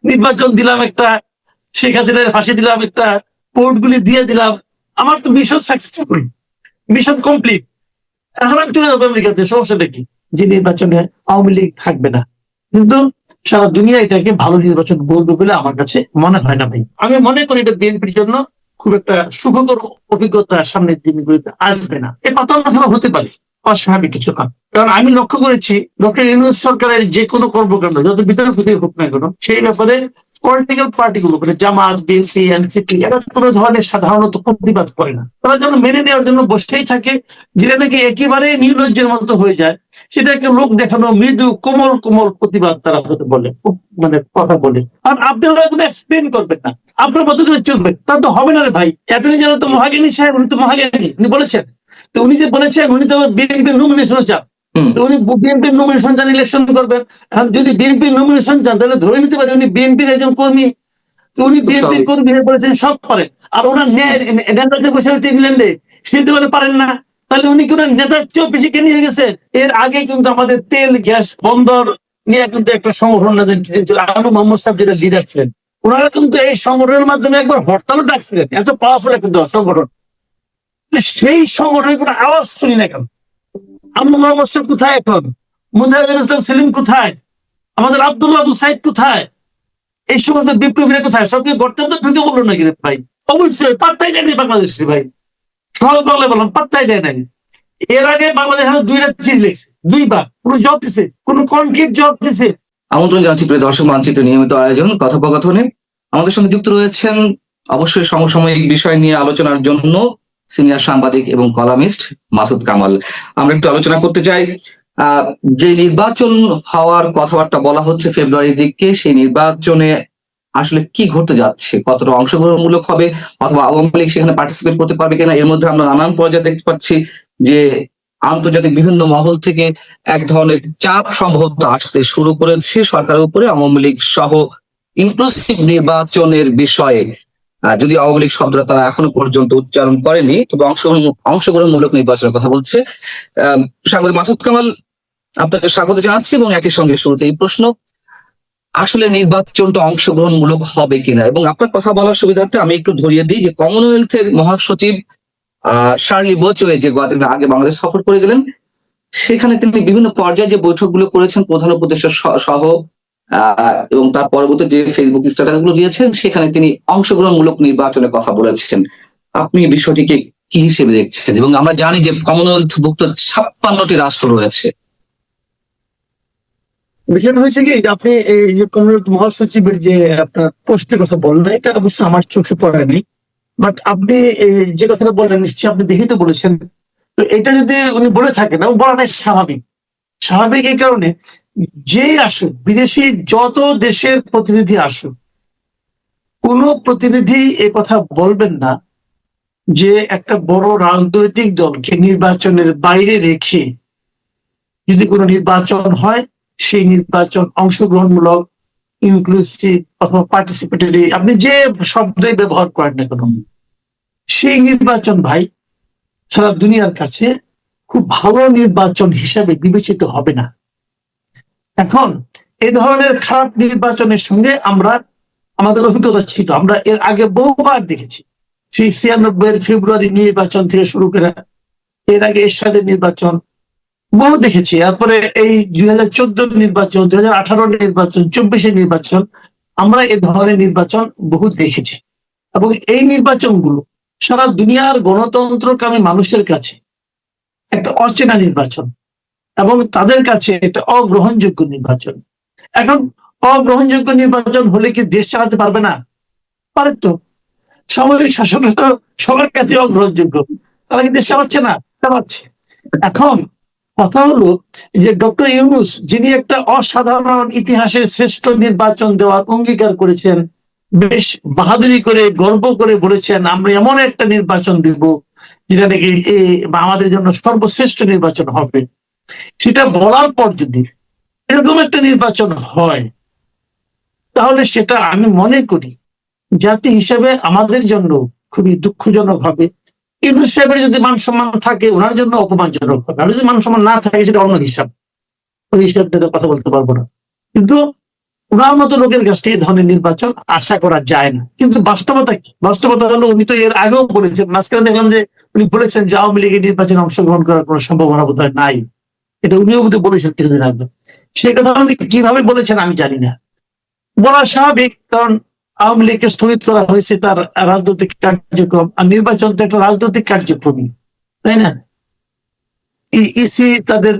নির্বাচন দিলাম একটা, শেখ হাসিনার ফাঁসি দিলাম একটা, কোর্টগুলি দিয়ে দিলাম, আমার তো মিশন সাকসেসফুল, মিশন কমপ্লিট। এখন আমি চলে যাবো আমেরিকাতে, সমস্যাটা কি? যে নির্বাচনে আওয়ামী লীগ থাকবে না। কিন্তু সারা দুনিয়া এটাকে ভালো নির্বাচন বলবে বলে আমার কাছে মনে হয় না ভাই। আমি মনে করি এটা বিএনপির জন্য খুব একটা সুখকর অভিজ্ঞতা সামনের দিনগুলিতে আসবে না। এ পাতানো হতে পারে, অস্বাভাবিক কিছু না। কারণ আমি লক্ষ্য করেছি ডক্টর ইউনূস সরকারের যে কোনো কর্মকাণ্ড যত বিতর্ক হোক না কেন, সেই ব্যাপারে পলিটিক্যাল পার্টিগুলো মানে জামাত, বিএনপি, এনসিপি এরা কোনো ধরনের সাধারণত প্রতিবাদ করে না। তারা যেন মেনে নেওয়ার জন্য বসেই থাকে, যেটা নাকি একেবারে নির্লজ্জের মতো হয়ে যায়। সেটা একটা লোক দেখানো মৃদু কোমল কোমল প্রতিবাদ তারা হতে বলে, মানে কথা বলে। আর আপনারা কোনো এক্সপ্লেন করবেন না, আপনার মতো করে চলবে, তা তো হবে না রে ভাই। অ্যাটর্নি জেনারেল তো মহাজ্ঞানী সাহেব, উনি তো মহাজ্ঞানী, উনি বলেছেন। তো উনি যে বলেছেন, উনি তো বিএনপির নমিনেশনও চান। তো উনি বিএনপির নমিনেশন চান, ইলেকশন করবেন। যদি বিএনপির নমিনেশন চান তাহলে ধরে নিতে পারে উনি বিএনপির একজন কর্মী। তো উনি বিএনপির কর্মী হয়ে বলেছেন, সব করে। আর ওনার নেতা যে বসে আছে ইংল্যান্ডে, সেটা বলে পারেন না। তাহলে উনি কোন নেতার চেয়েও বেশি জ্ঞানী হয়ে গেছে। এর আগে কিন্তু আমাদের তেল গ্যাস বন্দর নিয়ে কিন্তু একটা সংগঠন আলু মোহাম্মদ সাহেব যেটা লিডার ছিলেন, ওনারা কিন্তু এই সংগঠনের মাধ্যমে একবার হরতালও ডাকছিলেন। এত পাওয়ারফুল একটা সংগঠন। সেই সংগঠনের কোনো আওয়াজ শুনি না কেন? আলু মোহাম্মদ সাহেব কোথায় এখন? মুজাহিদুল ইসলাম সেলিম কোথায়? আমাদের আব্দুল্লাহ আবু সাইদ কোথায়? এই সমস্ত বিপ্লবীরা কোথায়? সবকে গর্তের তো ঢুকে বললো নাকি ভাই? অবশ্যই পাত্তাই দেয়নি বাংলাদেশে ভাই। সহজ বাংলায় বললাম, পাত্তাই দেয় নাই। এর আগে বাংলাদেশ 2টা চিঠি লিখছে, 2বার কোনো জবাব দিছে, কোনো কনক্রিট জবাব দিছে? আমন্ত্রণ জানাচ্ছি প্রিয় দর্শক, মানচিত্র নিয়মিত আয়োজন কথোপকথনে আমাদের সঙ্গে যুক্ত রয়েছেন অবশ্যই সমসাময়িক বিষয় নিয়ে আলোচনার জন্য সিনিয়র সাংবাদিক এবং কলামিস্ট মাসুদ কামাল। আমরা একটু আলোচনা করতে চাই যে নির্বাচন হওয়ার কথাবার্তা বলা হচ্ছে ফেব্রুয়ারির দিকে, সেই নির্বাচনে আসলে কি ঘটতে যাচ্ছে, কতটা অংশগ্রহণমূলক হবে, অথবা আওয়ামী লীগ সেখানে পার্টিসিপেট করতে পারবে কিনা। এর মধ্যে আমরা নানান পর্যায়ে দেখতে পাচ্ছি যে আন্তর্জাতিক বিভিন্ন মহল থেকে এক ধরনের চাপ সম্ভবত আসতে শুরু করেছে সরকারের উপরে আওয়ামী লীগ সহ ইনক্লুসিভ নির্বাচনের বিষয়ে। যদি আওয়ামী লীগ শব্দটা তারা এখনো পর্যন্ত উচ্চারণ করেনি, তবে অংশগ্রহণমূলক নির্বাচনের কথা বলছে। সাংবাদিক মাসুদ কামাল, আপনাকে স্বাগত জানাচ্ছি এবং একই সঙ্গে শুরুতে এই প্রশ্ন, আসলে নির্বাচনটা অংশগ্রহণমূলক হবে কিনা? এবং আপনার কথা বলার সুবিধার্থে আমি একটু ধরিয়ে দিই যে কমনওয়েলথের মহাসচিব শার্লি বোচওয়ে যে আগে বাংলাদেশ সফর করে গেলেন, সেখানে তিনি বিভিন্ন পর্যায়ে যে বৈঠকগুলো করেছেন প্রধান উপদেষ্টা সহ এবং তার পরবর্তী যে ফেসবুক স্ট্যাটাস গুলো দিয়েছেন, সেখানে তিনি অংশগ্রহণমূলক নির্বাচনের কথা বলেছেন। আপনি বিষয়টিকে কি হিসেবে দেখছেন? এবং আমরা জানি যে কমনওয়েলথভুক্ত 56টি রাষ্ট্র রয়েছে। বিষয়টা হয়েছে কি, আপনি এই যে কমনওয়েলথ মহাসচিবের যে আপনার পোস্টের কথা বললেন, এটা অবশ্যই আমার চোখে পড়েনি। বাট আপনি যে কথাটা বললেন, নিশ্চয়ই আপনি দেখেই তো বলেছেন। তো এটা যদি উনি বলে থাকেন, বলাটাই স্বাভাবিক। স্বাভাবিক এই কারণে, যে আসুক, বিদেশি যত দেশের প্রতিনিধি আসুক, কোন প্রতিনিধি এ কথা বলবেন না যে একটা বড় রাজনৈতিক দলকে নির্বাচনের বাইরে রেখে যদি কোনো নির্বাচন হয়, সেই নির্বাচন অংশগ্রহণমূলক, ইনক্লুসিভ অথবা পার্টিসিপেটরি, আপনি যে শব্দই ব্যবহার করেন না কেন, সেই নির্বাচন ভাই সারা দুনিয়ার কাছে খুব ভালো নির্বাচন হিসাবে বিবেচিত হবে না। এখন এই ধরনের খারাপ নির্বাচনের সঙ্গে আমাদের অভিজ্ঞতা ছিল, আমরা এর আগে বহুবার দেখেছি। সেই 96-এর ফেব্রুয়ারি নির্বাচন থেকে শুরু করে এর আগে এরশাদের নির্বাচন বহু দেখেছি। তারপরে এই 2014 নির্বাচন, 2018 নির্বাচন, 24-এর নির্বাচন, আমরা এ ধরনের নির্বাচন বহু দেখেছি। এবং এই নির্বাচনগুলো সারা দুনিয়ার গণতন্ত্রকামী মানুষের কাছে একটা অচেনা নির্বাচন এবং তাদের কাছে একটা অগ্রহণযোগ্য নির্বাচন। এখন অগ্রহণযোগ্য নির্বাচন হলে কি দেশ চালাতে পারবে না? পারে তো। সামরিক শাসন তো সবার কাছে অগ্রহণযোগ্য, তারা কি দেশ চালাচ্ছে না? চালাচ্ছে। এখন কথা হলো যে ডক্টর ইউনূস, যিনি একটা অসাধারণ ইতিহাসের শ্রেষ্ঠ নির্বাচন দেওয়ার অঙ্গীকার করেছেন, বেশ বাহাদুরি করে গর্ব করে বলেছেন আমরা এমন একটা নির্বাচন দিব যেটা নাকি আমাদের জন্য সর্বশ্রেষ্ঠ নির্বাচন হবে, সেটা বলার পর যদি এরকম একটা নির্বাচন হয়, তাহলে সেটা আমি মনে করি জাতি হিসেবে আমাদের জন্য খুবই দুঃখজনক হবে। ইউনূস সাহেবের যদি মান সম্মান থাকে, ওনার জন্য অপমানজনক হবে। আর যদি মান সম্মান না থাকে, সেটা অন্য হিসাব, ওই হিসাব থেকে কথা বলতে পারবো না। কিন্তু ওনার মতো লোকের কাছ থেকে এই ধরনের নির্বাচন আশা করা যায় না। কিন্তু বাস্তবতা কি? বাস্তবতা হলো উনি তো এর আগেও বলেছেন, মাঝখানে দেখলাম যে উনি বলেছেন যে আওয়ামী লীগের নির্বাচনে অংশগ্রহণ করার কোনো সম্ভাবনা বোধহয় নাই। এটা উনিও কিন্তু বলেছেন কিছুদিন আগে। সেই কথা উনি কিভাবে বলেছেন আমি জানি না। বলা স্বাভাবিক, কারণ আওয়ামী লীগকে স্থগিত করা হয়েছে তার রাজনৈতিক কার্যক্রম, আর নির্বাচন তো একটা রাজনৈতিক কার্যক্রমই, তাই না? ইসি তাদের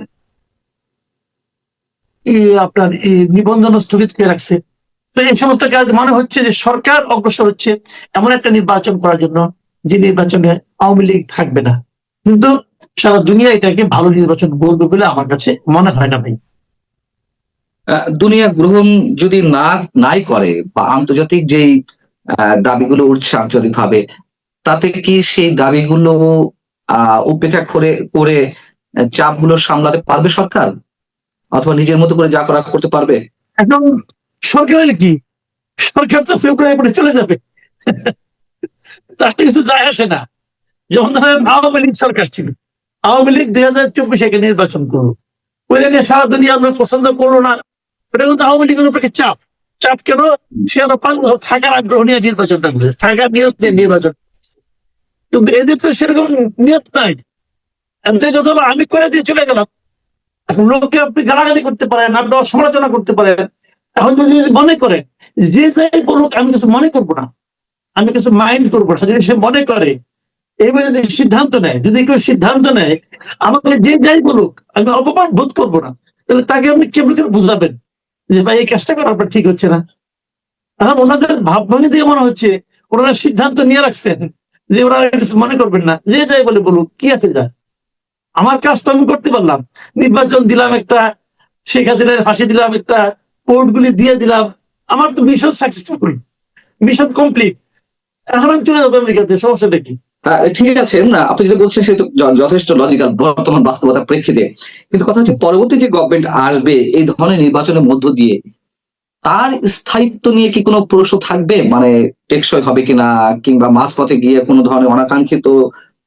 আপনার নিবন্ধন স্থগিত করে রাখছে। তো এই সমস্ত কাজ মনে হচ্ছে যে সরকার অগ্রসর হচ্ছে এমন একটা নির্বাচন করার জন্য যে নির্বাচনে আওয়ামী লীগ থাকবে না। কিন্তু সারা দুনিয়া এটাকে ভালো নির্বাচন বলবে বলে আমার কাছে মনে হয় না ভাই। দুনিয়া গ্রহণ যদি নাই করে বা আন্তর্জাতিক যেই দাবিগুলো উঠছে আন্তর্জাতিকভাবে, তাতে কি সেই দাবিগুলো উপেক্ষা করে করে চাপগুলো সামলাতে পারবে সরকার, অথবা নিজের মতো করে যা করা করতে পারবে? এখন সরকার হলে কি, সরকার তো ফেব্রুয়ারি পরে চলে যাবে, তাতে কিছু যায় আসে না। যেমন ধরেন আওয়ামী লীগ সরকার ছিল, আওয়ামী লীগ 2024 নির্বাচন করলো, ওইটা নিয়ে সারা দুনিয়া আমরা পছন্দ করলো না। এটা কিন্তু আওয়ামী লীগের উপরে চাপ। চাপ কেন? সে আরো 5 বছর থাকার আগ্রহ নিয়ে নির্বাচনটা করেছে, থাকার নিয়ত নিয়ে নির্বাচন। কিন্তু এদের তো সেরকম নিয়ত নাই। এদের কথা হলো আমি করে দিয়ে চলে গেলাম। এখন লোককে আপনি গালাগালি করতে পারেন, আপনি সমালোচনা করতে পারেন। এখন যদি মনে করেন যে যাই বলুক আমি কিছু মনে করবো না, আমি কিছু মাইন্ড করবো না, যদি সে মনে করে এইভাবে যদি সিদ্ধান্ত নেয়, যদি কেউ সিদ্ধান্ত নেয় আমাকে যে যাই বলুক আমি অপমান বোধ করবো না, তাহলে তাকে আপনি কেমন করে বুঝাবেন যে ভাই এই কাজটা করা আপনার ঠিক হচ্ছে না? এখন ওনাদের ভাবভঙ্গি দিয়ে মনে হচ্ছে ওনারা সিদ্ধান্ত নিয়ে রাখছেন যে ওরা কিছু মনে করবেন না, যে যাই বলে বলুক, কি আছে যায়, আমার কাজ তো আমি করতে পারলাম। নির্বাচন দিলাম একটা, শেখ হাসিনার ফাঁসি দিলাম একটা, কোর্টগুলি দিয়ে দিলাম, আমার তো মিশন সাকসেসফুল, মিশন কমপ্লিট। এখন আমি চলে যাবো আমেরিকাতে, সমস্যাটা কি? ঠিক আছে, না আপনি যেটা বলছেন সেটা যথেষ্ট লজিক্যাল বর্তমান বাস্তবতার প্রেক্ষিতে। কিন্তু কথা হচ্ছে পরবর্তী যে গভর্নমেন্ট আসবে এই ধরনের নির্বাচনের মধ্য দিয়ে তার স্থায়িত্ব নিয়ে কি কোনো প্রশ্ন থাকবে, মানে টেকসই হবে কিনা, কিংবা মাঝপথে গিয়ে কোনো ধরনের অনাকাঙ্ক্ষিত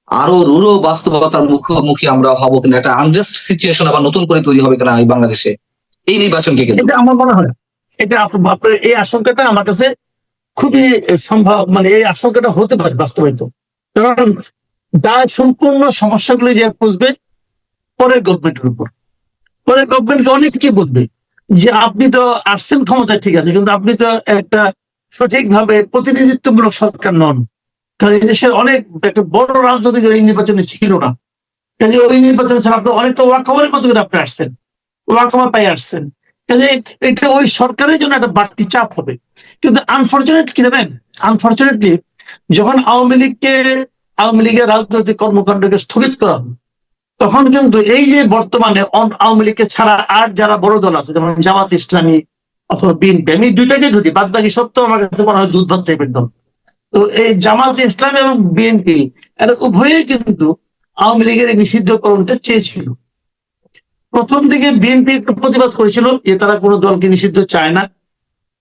আরো রূঢ় বাস্তবতার মুখোমুখি আমরা হব কিনা, একটা আনজাস্ট সিচুয়েশন আবার নতুন করে তৈরি হবে কিনা এই বাংলাদেশে এই নির্বাচনকে কিন্তু? এটা আমার মনে হয়, এটা আপনার এই আশঙ্কাটা আমার কাছে খুবই সম্ভব, মানে এই আশঙ্কাটা হতে পারে বাস্তবায়িত। কারণ তার সম্পূর্ণ সমস্যাগুলি যে বুঝবে পরের গভর্নমেন্টের উপর, পরের গভর্নমেন্টকে অনেক কি বলবে যে আপনি তো আসছেন ক্ষমতায় ঠিক আছে, কিন্তু আপনি তো একটা সঠিকভাবে প্রতিনিধিত্বমূলক সরকার নন। কারণ এই দেশের অনেক একটা বড় রাজনৈতিক এই নির্বাচনে ছিল না, কাজে ওই নির্বাচনে ছাড়া আপনি অনেকটা ওয়াকওভারের মতো করে আপনি আসছেন, ওয়াকওভার পাই আসছেন। কাজে এটা ওই সরকারের জন্য একটা বাড়তি চাপ হবে। কিন্তু আনফরচুনেট কি জানেন, আনফরচুনেটলি যখন আওয়ামী লীগের রাজনৈতিক কর্মকাণ্ডকে স্থগিত করা হবে, তখন কিন্তু এই যে বর্তমানে আওয়ামী লীগকে ছাড়া আর যারা বড় দল আছে, যেমন জামাত ইসলামী অথবা বিএনপি, আমি দুইটাকে ধরি, বাদ বাকি সব তো আমার কাছে মনে হয় দুধ ভাত টাইপের দল। তো এই জামাত ইসলামী এবং বিএনপি এরা উভয়ই কিন্তু আওয়ামী লীগের এই নিষিদ্ধকরণটা চেয়েছিল। প্রথম দিকে বিএনপি একটু প্রতিবাদ করেছিল যে তারা কোনো দলকে নিষিদ্ধ চায় না।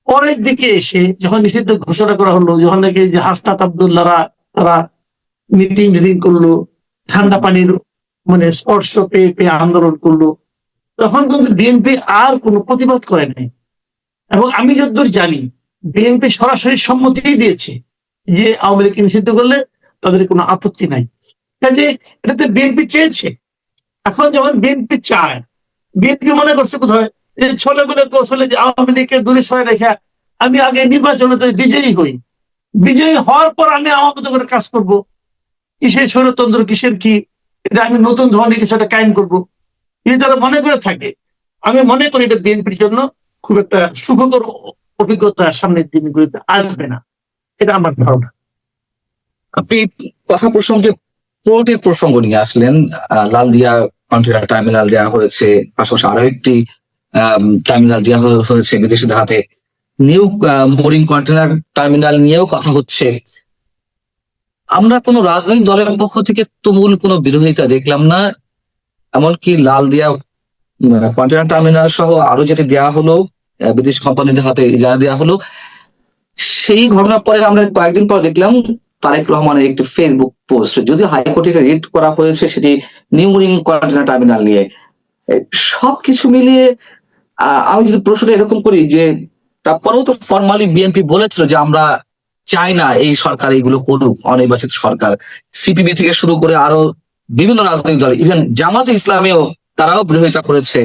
পরের দিকে এসে যখন নিষিদ্ধ ঘোষণা করা হলো, যখন নাকি যে হাসনাত আব্দুল্লাহরা তারা মিটিং করলো, ঠান্ডা পানির মানে স্পর্শ পেয়ে পেয়ে আন্দোলন করলো, তখন কিন্তু বিএনপি আর কোনো প্রতিবাদ করে নাই। এবং আমি যতদূর জানি বিএনপি সরাসরি সম্মতি দিয়েছে যে আওয়ামী লীগকে নিষিদ্ধ করলে তাদের কোনো আপত্তি নাই। কাজে এটাতে বিএনপি চেয়েছে। এখন যেমন বিএনপি চায়, বিএনপি মনে করছে কোথায় যে ছোটগুলো কৌশলে যে আওয়ামী লীগকে দূরে সরে রেখে আমি আগে নির্বাচনে বিজয়ী হই, বিজয়ী হওয়ার পর আমি আমার মতো করে কাজ করব, কিসের স্বৈরতন্ত্র কিসের কি, এটা আমি নতুন ধরনের কিছু একটা কায়েম করবো, যদি তারা মনে করে থাকে। আমি মনে করি এটা বিএনপির জন্য খুব একটা সুখকর অভিজ্ঞতা সামনের দিনগুলিতে আসবে না, এটা আমার ধারণা। আপনি কথা প্রসঙ্গে পোর্টের প্রসঙ্গ নিয়ে আসলেন। লালদিয়া কন্টেইনার টার্মিনাল দেওয়া হয়েছে, পাশাপাশি আরো একটি টার্মিনাল দেওয়া হয়েছে বিদেশি ধাতে। নিউ বোরিং কন্টেইনার টার্মিনাল নিয়েও কথা হচ্ছে। আমরা কোনো রাজনৈতিক দলের পক্ষ থেকে তুমুল কোনো বিরোধিতা দেখলাম না। এমনকি লালদিয়া কন্টেইনার টার্মিনাল সহ আরো যেটি দেওয়া হলো বিদেশি কোম্পানিদের হাতে ইজারা দেওয়া হলো, সেই ঘটনার পরে আমরা কয়েকদিন পর দেখলাম তারেক রহমানের একটি ফেসবুক পোস্ট, যদি হাইকোর্টে রিট করা হয়েছে সেটি নিউ বোরিং কন্টেইনার টার্মিনাল নিয়ে। সবকিছু মিলিয়ে আমি যদি প্রশ্নটা এরকম করি যে তারপরেও তো ফর্মালি বিএনপি বলেছিল যে আমরা চাই না এই সরকার এইগুলো করুক, অনির্বাচিত সরকার। সিপিবি থেকে শুরু করে আরো বিভিন্ন রাজনৈতিক দল, ইভেন জামাতে ইসলামেও তারাও বিরোধিতা করেছে,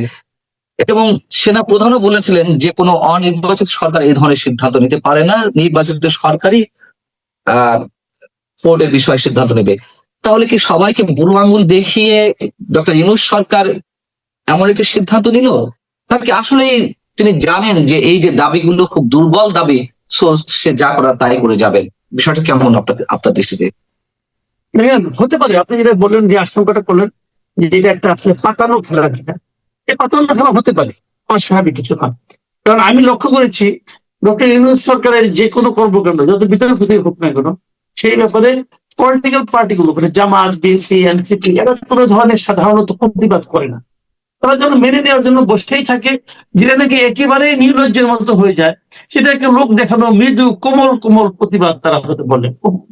এবং সেনা প্রধানও বলেছিলেন যে কোনো অনির্বাচিত সরকার এই ধরনের সিদ্ধান্ত নিতে পারে না, নির্বাচিত সরকারই ভোটের বিষয়ে সিদ্ধান্ত নেবে। তাহলে কি সবাইকে বুড়ো আঙুল দেখিয়ে ডক্টর ইউনূস সরকার এমন একটি সিদ্ধান্ত নিল? তার কি আসলে তিনি জানেন যে এই যে দাবিগুলো খুব দুর্বল দাবি, সো সে যা করার তাই করে যাবেন? বিষয়টা কেমন আপনার দৃষ্টিতে? দেখেন, হতে পারে আপনি যেটা বললেন, যে আশঙ্কাটা করলেন যে এটা একটা আসলে পাতানো খেলা, কিনা এই পাতানো খেলা হতে পারে, অস্বাভাবিক কিছু না। কারণ আমি লক্ষ্য করেছি ডক্টর ইউনূস সরকারের যে কোনো কর্মকাণ্ড যত বিতর্ক হোক না কেন, সেই ব্যাপারে পলিটিক্যাল পার্টিগুলো মানে জামাত, বিএনপি, এনসিপি এরা কোনো ধরনের সাধারণত প্রতিবাদ করে না। তারা যেন মেনে নেওয়ার জন্য বসেই থাকে, যেটা নাকি একেবারে নির্লজ্জের মতো হয়ে যায় সেটা একটা লোক দেখানো মৃদু কোমল কোমল প্রতিবাদ তারা হতে বলে,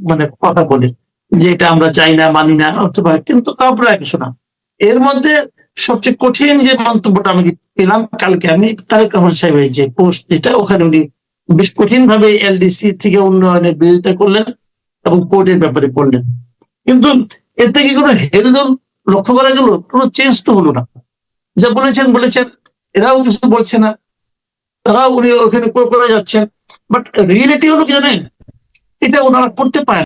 মানে কথা বলে যে এটা আমরা চাই না, মানি না, অথবা কিন্তু তারপরে কিছু না। এর মধ্যে সবচেয়ে কঠিন যে মন্তব্যটা আমি পেলাম কালকে, আমি তারেক রহমান সাহেবের যে পোস্ট, যেটা ওখানে উনি বেশ কঠিন ভাবে এলডিসি থেকে উন্নয়নের বিরোধিতা করলেন এবং কোর্টের ব্যাপারে বললেন, কিন্তু এর থেকে কোনো হেলদোল লক্ষ্য করা গেল? কোনো চেঞ্জ তো হলো না। যা বলেছেন বলেছেন, এরাও কিছু বলছে না, তারাও উনি ওখানে করে যাচ্ছেন। বাট রিয়েলিটি হলো কি জানেন, এটা ওনারা করতে পারেন।